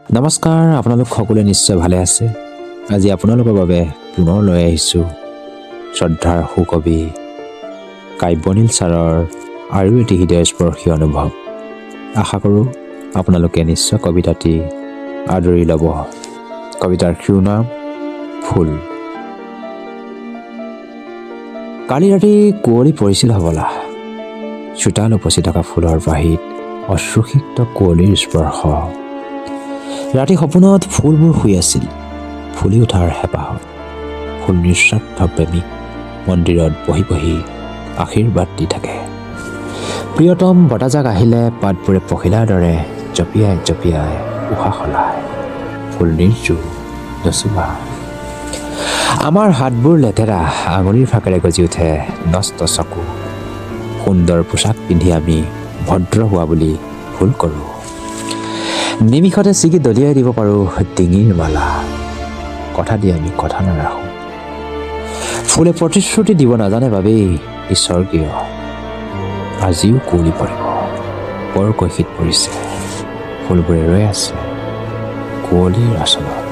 নমস্কাৰ, আপোনালোক সকলোৱে নিশ্চয় ভালে আছে। আজি আপোনালোকৰ বাবে পুনৰ লৈ আহিছোঁ শ্ৰদ্ধাৰ সুকবি কাব্যনীল ছাৰৰ আৰু এটি হৃদয়স্পৰ্শী অনুভৱ। আশা কৰোঁ আপোনালোকে নিশ্চয় কবিতাটি আদৰি ল'ব। কবিতাৰ শিৰোনাম ফুল। কালি ৰাতি কুঁৱলী পৰিছিল হ'বলা। চোতাল উপচি থকা ফুলৰ বাঁহীত অশ্ৰুসিক্ত কুঁৱলীৰ স্পৰ্শ। ৰাতি সপোনত ফুলবোৰ শুই আছিল, ফুলি উঠাৰ হেঁপাহত। ফুল নিস্বাৰ্থ প্ৰেমিক মন্দিৰত বহি বহি আশীৰ্বাদ দি থাকে। প্ৰিয়তম বতাহজাক আহিলে পাতবোৰে পখিলাৰ দৰে জঁপিয়াই জঁপিয়াই উশাহ সলায়। ফুল নিৰ্জীৱ নচুবা। আমাৰ হাতবোৰ লেতেৰা, আঙুলিৰ ফাকেৰে গজি উঠে নষ্ট চকু। সুন্দৰ পোছাক পিন্ধি আমি ভদ্ৰ হোৱা বুলি ভুল কৰোঁ। নিমিষতে ছিগি দলিয়াই দিব পাৰোঁ ডিঙিৰ মালা। কথা দি আমি কথা নাৰাখোঁ। ফুলে প্ৰতিশ্ৰুতি দিব নাজানে বাবেই ই স্বৰ্গীয়। আজিও কুঁৱলী পৰিব, বৰকৈ শীত পৰিছে। ফুলবোৰে ৰৈ আছে কুঁৱলীৰ আচলত।